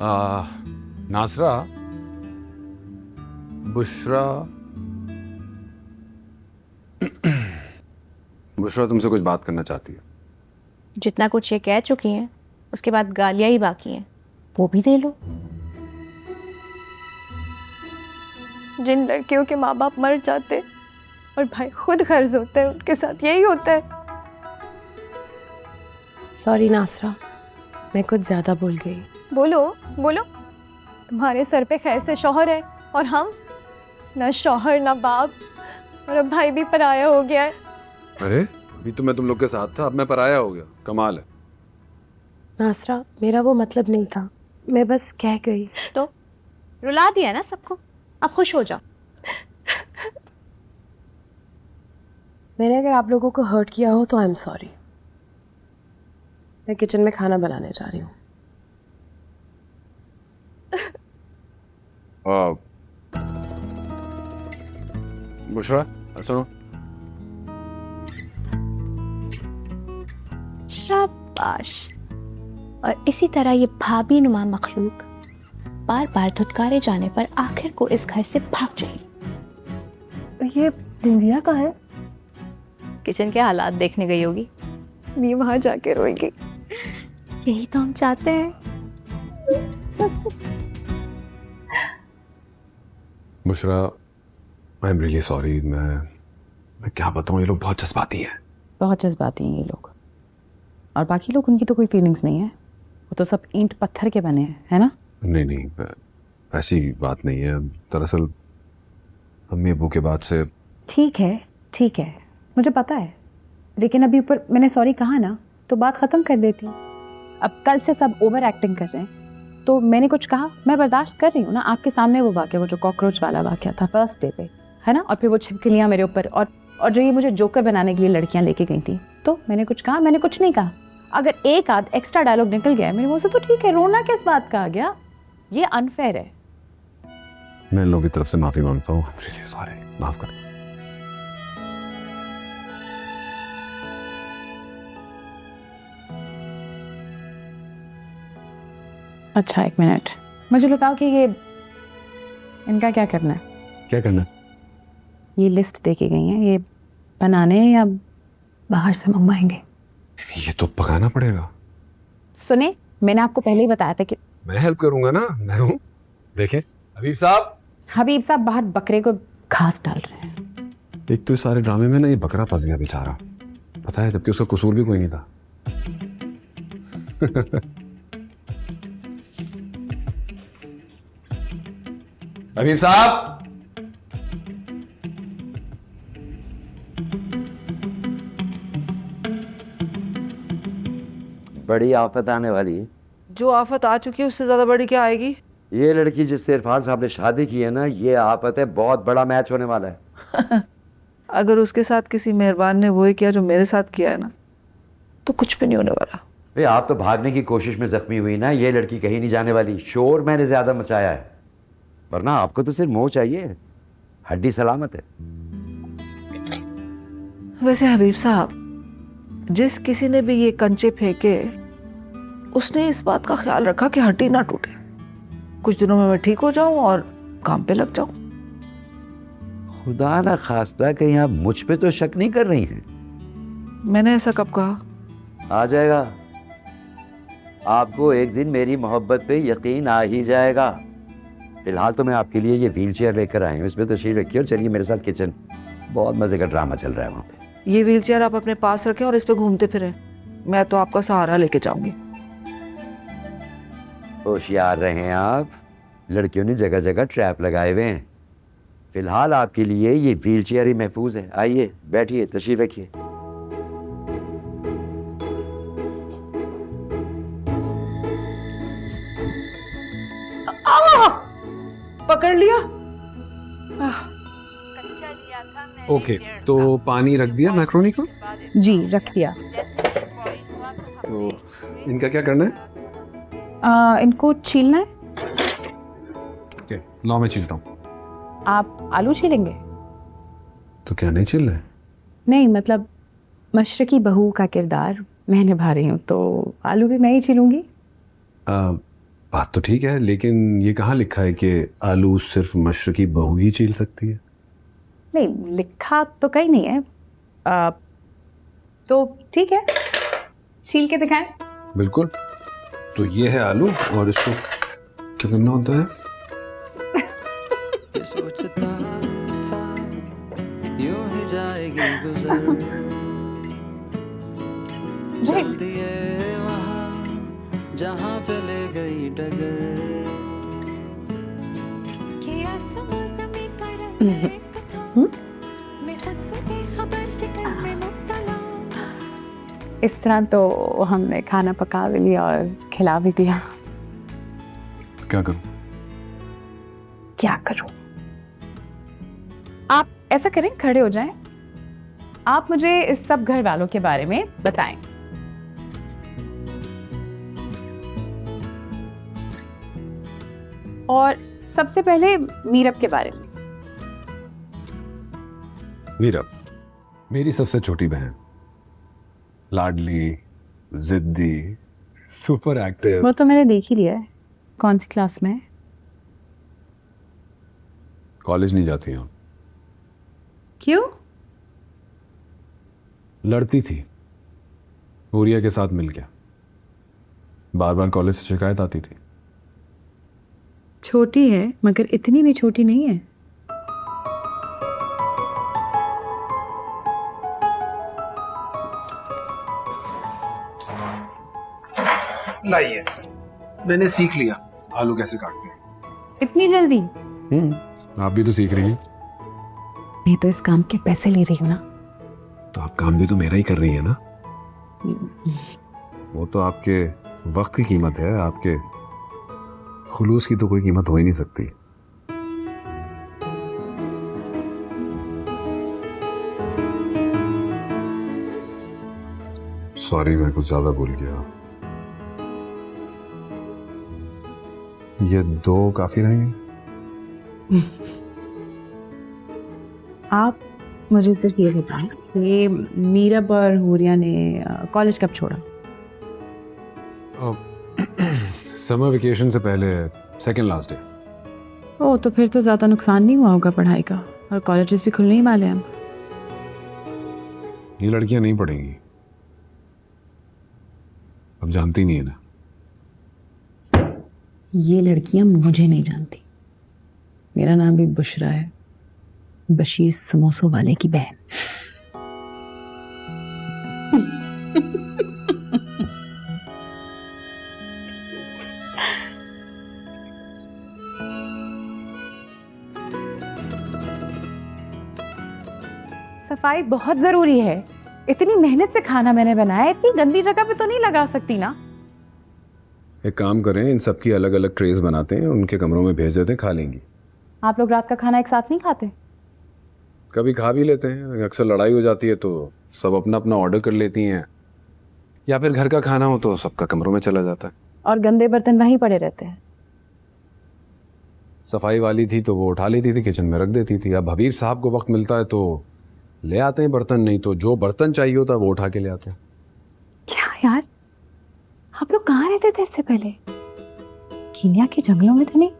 नासरा, बुशरा बुशरा तुमसे कुछ बात करना चाहती है। जितना कुछ ये कह चुकी हैं उसके बाद गालियां ही बाकी हैं, वो भी दे लो। जिन लड़कियों के माँ बाप मर जाते और भाई खुद गर्ज होते हैं उनके साथ यही होता है। सॉरी नासरा, मैं कुछ ज़्यादा बोल गई। बोलो बोलो, तुम्हारे सर पे खैर से शौहर है और हम ना शौहर ना बाप, और अब भाई भी पराया हो गया है। अरे अभी तो मैं तुम लोग के साथ था, अब मैं पराया हो गया। कमाल है। नासरा, मेरा वो मतलब नहीं था, मैं बस कह गई। तो रुला दिया ना सबको, अब खुश हो जाओ। मैंने अगर आप लोगों को हर्ट किया हो तो आई एम सॉरी। मैं किचन में खाना बनाने जा रही हूँ। बुशरा सुनो। शाबाश। और इसी तरह ये भाभी नुमा मखलूक बार बार धुतकारे जाने पर आखिर को इस घर से भाग जाएगी। ये इंडिया का है, किचन के हालात देखने गई होगी, भी वहां जाके रोएगी। यही तो हम चाहते हैं। Bushra, I am really sorry. मैं क्या बताऊं, ये लोग बहुत जज्बाती हैं। बहुत जज्बाती हैं ये लोग, और बाकी लोग, उनकी तो कोई फीलिंग्स नहीं है, वो तो सब ईंट पत्थर के बने हैं, है ना? नहीं नहीं, ऐसी बात नहीं है। दरअसल अम्मी अबू के बाद से। ठीक है, मुझे पता है, लेकिन अभी ऊपर मैंने सॉरी कहा ना तो बात ख़त्म कर देती। अब कल से सब ओवर एक्टिंग कर रहे हैं, तो मैंने कुछ कहा, मैं बर्दाश्त कर रही हूँ ना। आपके सामने वो वाक़या, वो जो कॉकरोच वाला वाक़या था फर्स्ट डे पे, है ना? और फिर वो छिपकलियाँ मेरे ऊपर, और जो ये मुझे जोकर बनाने के लिए लड़कियाँ लेके गई थी, तो मैंने कुछ कहा? मैंने कुछ नहीं कहा। अगर एक आध एक्स्ट्रा डायलॉग निकल गया मेरे मुँह से तो ठीक है, रोना किस बात का आ गया? ये अनफेयर है। मैं इन लोगों की तरफ से माफ़ी मांगता हूँ। रियली सॉरी, माफ़ कर। अच्छा, एक मिनट, मुझे बताओ कि ये इनका क्या करना है? क्या करना? ये लिस्ट दे के गई हैं, ये बनाने या बाहर से मंगवाएंगे? ये तो पकाना पड़ेगा। सुने, मैंने आपको पहले ही बताया था कि मैं हेल्प करूंगा ना, मैं हूँ। देखें हबीब साहब बाहर बकरे को घास डाल रहे हैं। एक तो इस सारे ड्रामे में ना ये बकरा फंस गया बेचारा, पता है, जबकि उसका कसूर भी कोई नहीं था। हबीब साहब, बड़ी आफत आने वाली है। जो आफत आ चुकी है उससे ज़्यादा बड़ी क्या आएगी? ये लड़की जिससे इरफान साहब ने शादी की है ना, ये आफत है। बहुत बड़ा मैच होने वाला है। अगर उसके साथ किसी मेहरबान ने वही किया जो मेरे साथ किया है ना, तो कुछ भी नहीं होने वाला। भाई आप तो भागने की कोशिश में जख्मी हुई ना, ये लड़की कहीं नहीं जाने वाली। शोर मैंने ज्यादा मचाया है, वरना आपको तो सिर्फ मोह चाहिए, हड्डी सलामत है। वैसे हबीब साहब, जिस किसी ने भी ये कंचे फेंके उसने इस बात का ख्याल रखा कि हड्डी ना टूटे। कुछ दिनों में मैं ठीक हो जाऊं और काम पे लग जाऊं। खुदा ना खास्ता, कहीं आप मुझ पे तो शक नहीं कर रही हैं? मैंने ऐसा कब कहा? आ जाएगा, आपको एक दिन मेरी मोहब्बत पे यकीन आ ही जाएगा। फिलहाल तो मैं आपके लिए ये व्हील चेयर लेकर आई हूँ, इसमें तशरीफ रखिए और चलिए मेरे साथ किचन। बहुत मजे का ड्रामा चल रहा है वहाँ पे। ये व्हील चेयर आप अपने पास रखें और इस पे घूमते फिरें। मैं तो आपका सहारा लेके जाऊंगी। होशियार रहें आप, लड़कियों ने जगह जगह ट्रैप लगाए हुए हैं। फिलहाल आपके लिए ये व्हील चेयर ही महफूज है। आइए बैठिए, तशरीफ रखिए। पकड़ लिया। ओके, तो पानी रख दिया मैक्रोनी को? जी, रख दिया। तो इनका क्या करना है? इनको छीलना है। ओके, लो मैं छीलता हूँ। आप आलू छीलेंगे? तो क्या नहीं छील रहे? नहीं, मतलब मशरकी बहू का किरदार मैं निभा रही हूँ, तो आलू भी मैं ही छीलूंगी। बात तो ठीक है, लेकिन ये कहाँ लिखा है कि आलू सिर्फ मशरकी बहू ही छील सकती है? नहीं, लिखा तो कहीं नहीं है। तो ठीक है, छील के दिखाएं। बिल्कुल। तो ये है आलू, और इसको क्या करना होता है? सोचता था यूं ही जाएगी गुजर, चल दिए वहाँ जहाँ पे ले गई डगर। इस तरह तो हमने खाना पका भी लिया और खिला भी दिया। क्या करूं? क्या करूं? आप ऐसा करें, खड़े हो जाएं, आप मुझे इस सब घर वालों के बारे में बताएं। और सबसे पहले मीरब के बारे में। मीरब मेरी सबसे छोटी बहन, लाडली, जिद्दी, सुपर एक्टिव। वो तो मैंने देख ही लिया है। कौन सी क्लास में है? कॉलेज नहीं जाती हूँ। क्यों? लड़ती थी हुरिया के साथ मिलके, बार बार कॉलेज से शिकायत आती थी। छोटी है मगर इतनी भी छोटी नहीं है। लाइए, मैंने सीख लिया आलू कैसे काटते हैं। इतनी जल्दी? आप भी तो सीख रही हैं। मैं तो इस काम के पैसे ले रही हूँ ना। तो आप काम भी तो मेरा ही कर रही है ना। वो तो आपके वक्त की कीमत है, आपके खुलूस की तो कोई कीमत हो ही नहीं सकती। सॉरी, मैं कुछ ज्यादा भूल गया। ये 2 काफी रहेंगे? आप मुझे सिर्फ ये बताएं कि मीरब और हुरिया ने कॉलेज कब छोड़ा? समर वेकेशन से पहले, सेकेंड लास्ट डे। ओह, तो फिर तो ज़्यादा नुकसान नहीं हुआ होगा पढ़ाई का, और कॉलेजेस भी खुलने ही वाले हैं। ये लड़कियां नहीं पढ़ेंगी, अब जानती नहीं है ना। ये लड़कियां मुझे नहीं जानती। मेरा नाम भी बुशरा है, बशीर समोसों वाले की बहन। सफाई बहुत जरूरी है। इतनी मेहनत से खाना मैंने बनाया, इतनी गंदी जगह पे तो नहीं लगा सकती ना। एक काम करें, इन सबकी अलग अलग ट्रेस बनाते हैं, उनके कमरों में भेज देते हैं, खा लेंगी। आप लोग रात का खाना एक साथ नहीं खाते? कभी खा भी लेते हैं, अक्सर लड़ाई हो जाती है तो सब अपना अपना ऑर्डर कर लेती हैं, या फिर घर का खाना हो तो सबका कमरों में चला जाता है। और गंदे बर्तन वहीं पड़े रहते हैं। सफाई वाली थी तो वो उठा लेती थी, किचन में रख देती थी। अब हबीब साहब को वक्त मिलता है तो ले आते हैं बर्तन, नहीं तो जो बर्तन चाहिए होता है वो उठा के ले आते हैं। क्या यार, आप लोग कहाँ रहते थे इससे पहले? कीनिया के जंगलों में तो नहीं,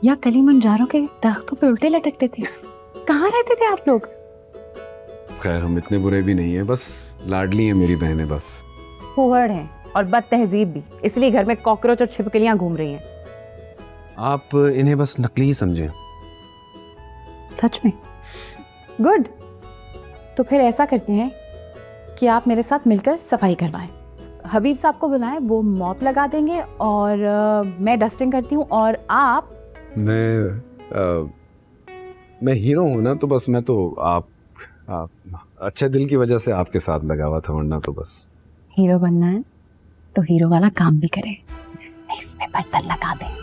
या कलिमंजारो के दरख्तों पे उल्टे लटकते थे? कहाँ रहते थे आप लोग? खैर, हम इतने बुरे भी नहीं हैं, बस लाडली है मेरी बहनें बस। फूहड़ हैं और बदतहजीब भी, इसलिए घर में कॉकरोच और छिपकलियां घूम रही हैं। आप इन्हें बस नकली ही समझें। सच में? गुड। तो फिर ऐसा करते हैं कि आप मेरे साथ मिलकर सफाई करवाएं। हबीब साहब को बुलाएं, वो मॉप लगा देंगे और मैं डस्टिंग करती हूँ, और आप। मैं हीरो हूँ ना, तो बस मैं तो आप अच्छे दिल की वजह से आपके साथ लगा हुआ था, वरना तो बस। हीरो बनना है तो हीरो वाला काम भी करे, इसमें बर्तन लगा दे।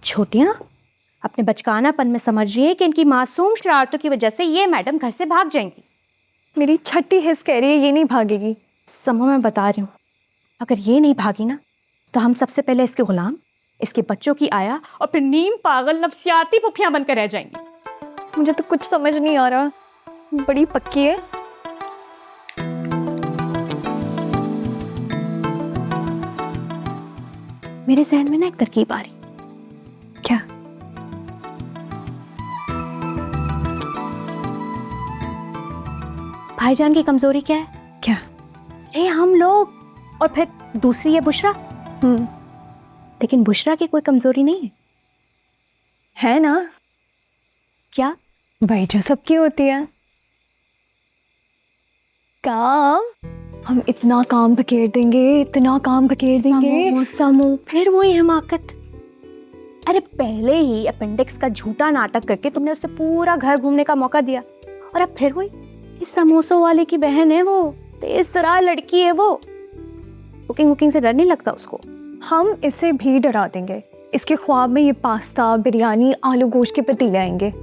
छोटियां अपने बचकानापन में समझ रही है कि इनकी मासूम शरारतों की वजह से ये मैडम घर से भाग जाएंगी। मेरी छठी हिस्स कह रही है ये नहीं भागेगी। समो, मैं बता रही हूँ, अगर ये नहीं भागी ना तो हम सबसे पहले इसके गुलाम, इसके बच्चों की आया, और फिर नीम पागल नफसियाती पुफियां बनकर रह जाएंगी। मुझे तो कुछ समझ नहीं आ रहा, बड़ी पक्की है। मेरे जहन में ना एक तरकीब आ रही। क्या? भाईजान की कमजोरी क्या है? क्या? ये हम लोग, और फिर दूसरी है बुशरा। लेकिन बुशरा की कोई कमजोरी नहीं है, है ना? क्या? भाई जो सबकी होती है, काम। हम इतना काम बखेर देंगे, इतना काम बखेर देंगे। समूह फिर वही हमाकत। अरे पहले ही अपेंडिक्स का झूठा नाटक करके तुमने उससे पूरा घर घूमने का मौका दिया, और अब फिर वही। इस समोसों वाले की बहन है वो, तेज तरह लड़की है वो। कुकिंग वुकिंग से डर नहीं लगता उसको? हम इसे भी डरा देंगे। इसके ख्वाब में ये पास्ता, बिरयानी, आलू गोश्त के पतीले आएंगे।